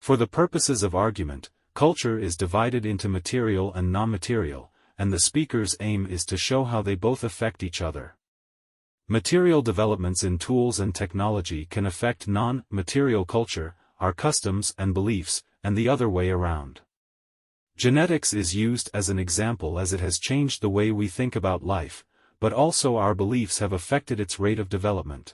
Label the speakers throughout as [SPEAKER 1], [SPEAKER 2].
[SPEAKER 1] For the purposes of argument, culture is divided into material and non-material, and the speaker's aim is to show how they both affect each other. Material developments in tools and technology can affect non-material culture, our customs and beliefs, and the other way around. Genetics is used as an example as it has changed the way we think about life, but also our beliefs have affected its rate of development.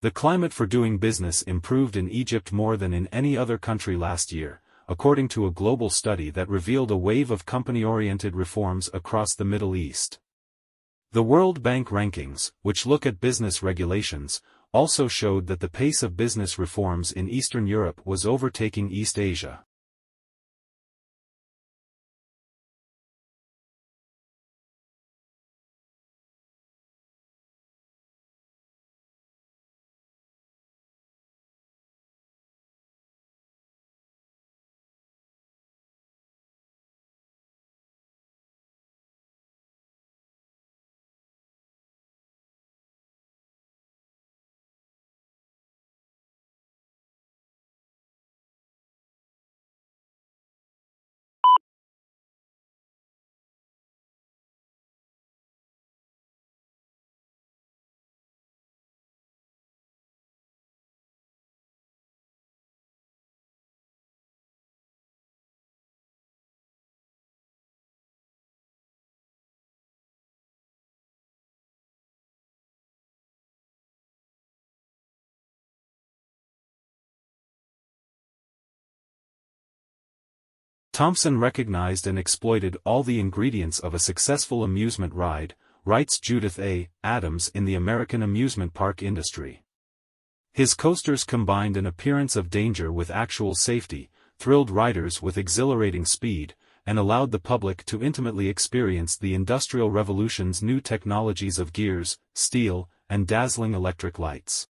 [SPEAKER 1] The climate for doing business improved in Egypt more than in any other country last year, according to a global study that revealed a wave of company-oriented reforms across the Middle East. The World Bank rankings, which look at business regulations, also showed that the pace of business reforms in Eastern Europe was overtaking East Asia. Thompson recognized and exploited all the ingredients of a successful amusement ride, writes Judith A. Adams in the American amusement park industry. His coasters combined an appearance of danger with actual safety, thrilled riders with exhilarating speed, and allowed the public to intimately experience the Industrial Revolution's new technologies of gears, steel, and dazzling electric lights.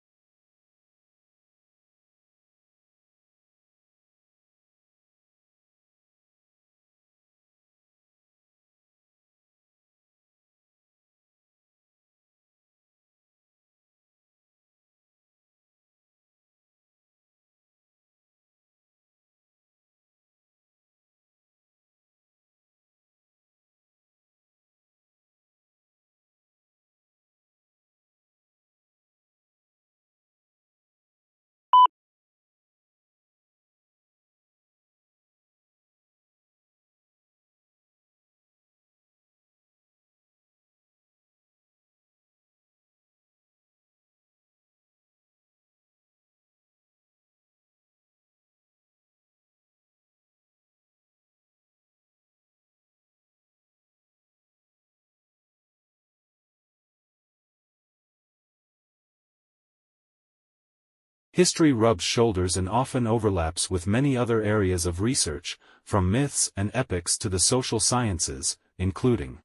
[SPEAKER 1] History rubs shoulders and often overlaps with many other areas of research, from myths and epics to the social sciences, including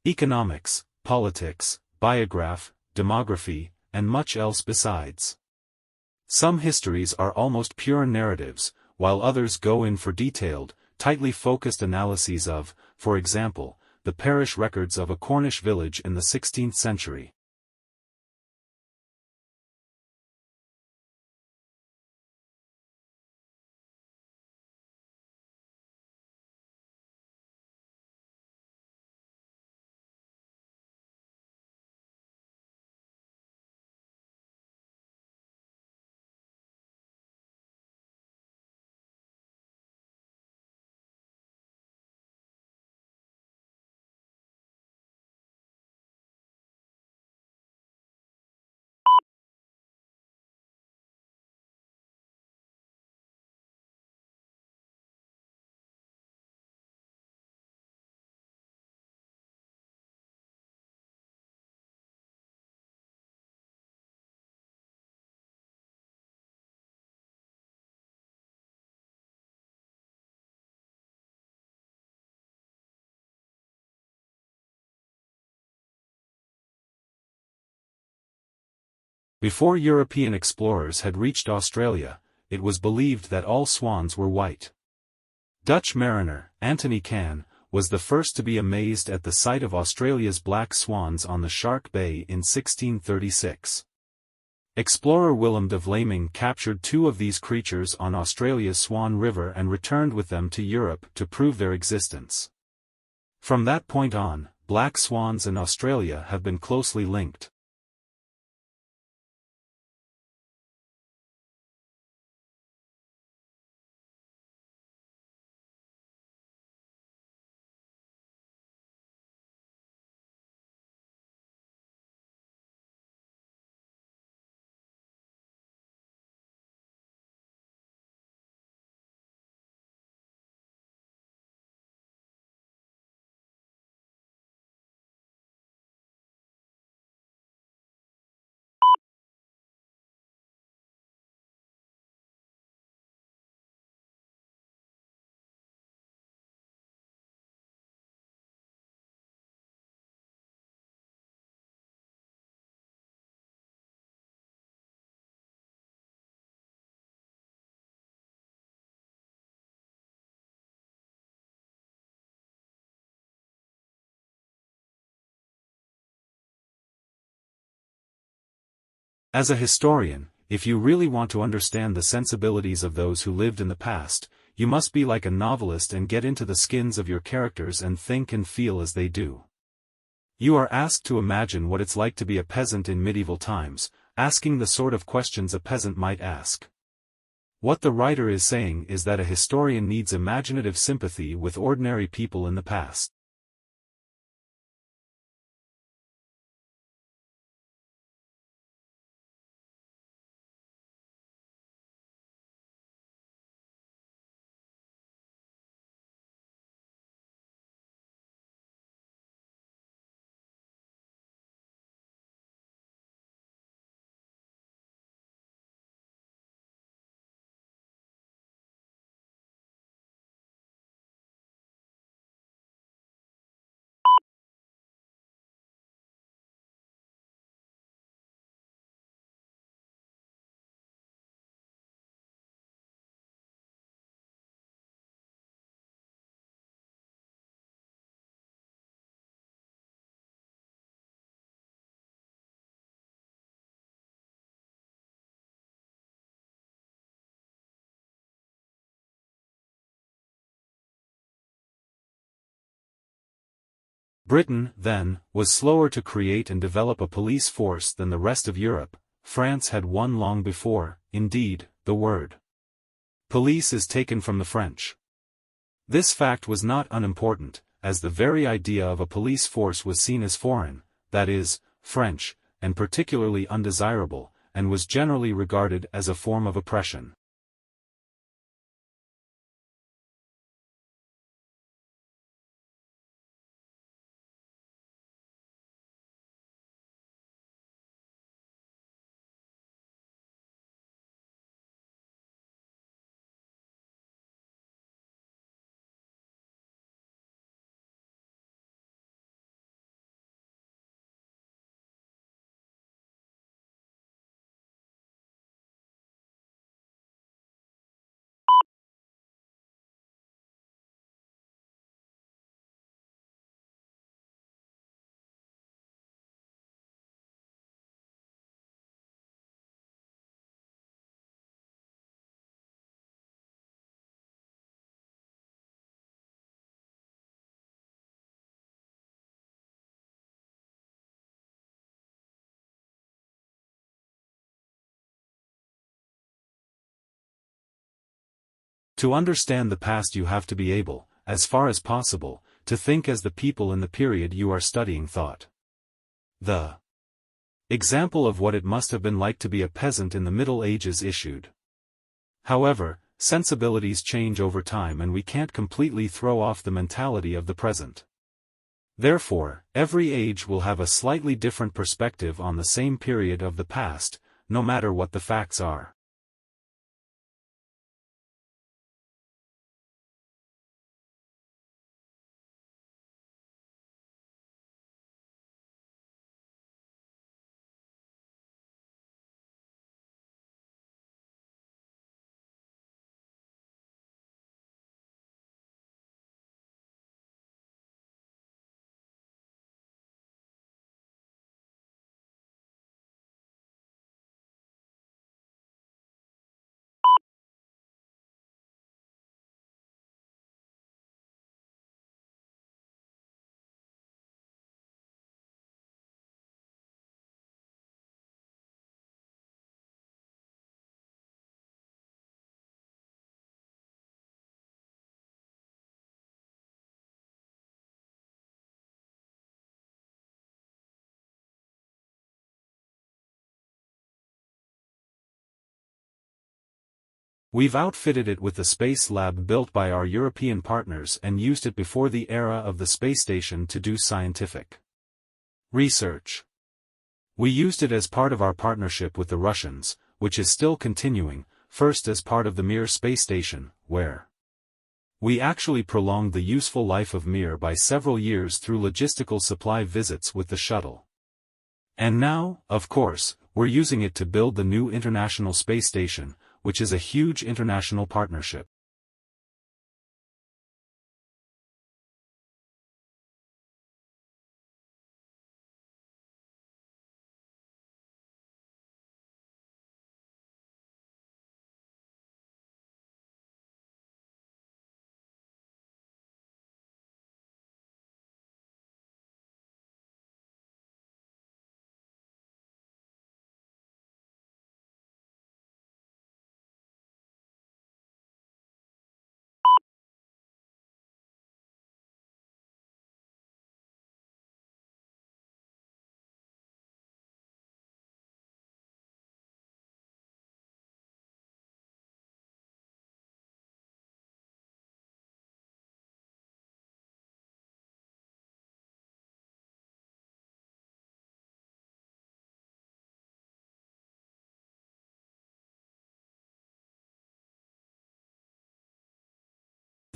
[SPEAKER 1] economics, politics, biography, demography, and much else besides. Some histories are almost pure narratives, while others go in for detailed, tightly focused analyses of, for example, the parish records of a Cornish village in the 16th century. Before European explorers had reached Australia, it was believed that all swans were white. Dutch mariner, Anthony Can, was the first to be amazed at the sight of Australia's black swans on the Shark Bay in 1636. Explorer Willem de Vlaming captured 2 of these creatures on Australia's Swan River and returned with them to Europe to prove their existence. From that point on, black swans and Australia have been closely linked. As a historian, if you really want to understand the sensibilities of those who lived in the past, you must be like a novelist and get into the skins of your characters and think and feel as they do. You are asked to imagine what it's like to be a peasant in medieval times, asking the sort of questions a peasant might ask. What the writer is saying is that a historian needs imaginative sympathy with ordinary people in the past. Britain, then, was slower to create and develop a police force than the rest of Europe. France had one long before. Indeed, the word police is taken from the French. This fact was not unimportant, as the very idea of a police force was seen as foreign, that is, French, and particularly undesirable, and was generally regarded as a form of oppression. To understand the past you have to be able, as far as possible, to think as the people in the period you are studying thought. The example of what it must have been like to be a peasant in the Middle Ages issued. However, sensibilities change over time and we can't completely throw off the mentality of the present. Therefore, every age will have a slightly different perspective on the same period of the past, no matter what the facts are. We've outfitted it with the space lab built by our European partners and used it before the era of the space station to do scientific research. We used it as part of our partnership with the Russians, which is still continuing, first as part of the Mir space station, where we actually prolonged the useful life of Mir by several years through logistical supply visits with the shuttle. And now, of course, we're using it to build the new International Space Station, which is a huge international partnership.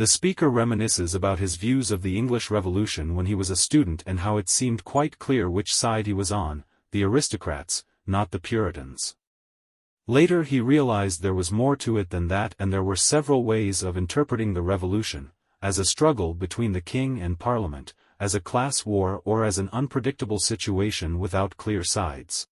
[SPEAKER 1] The speaker reminisces about his views of the English Revolution when he was a student and how it seemed quite clear which side he was on, the aristocrats, not the Puritans. Later he realized there was more to it than that, and there were several ways of interpreting the revolution, as a struggle between the king and parliament, as a class war, or as an unpredictable situation without clear sides.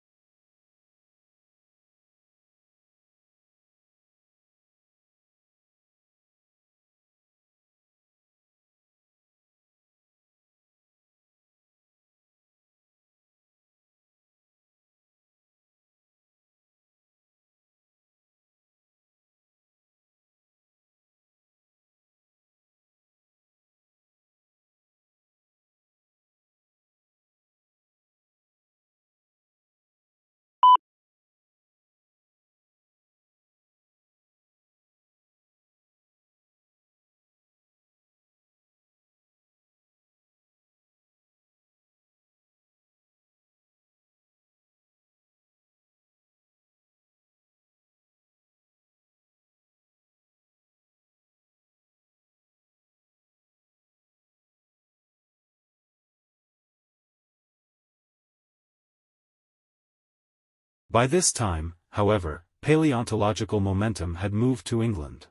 [SPEAKER 1] By this time, however, paleontological momentum had moved to England.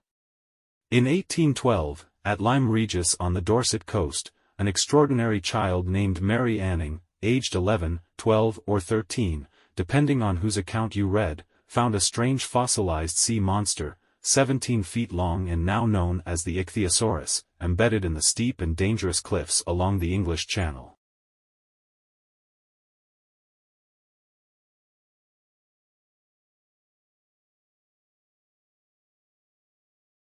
[SPEAKER 1] In 1812, at Lyme Regis on the Dorset coast, an extraordinary child named Mary Anning, aged 11, 12 or 13, depending on whose account you read, found a strange fossilized sea monster, 17 feet long and now known as the Ichthyosaurus, embedded in the steep and dangerous cliffs along the English Channel.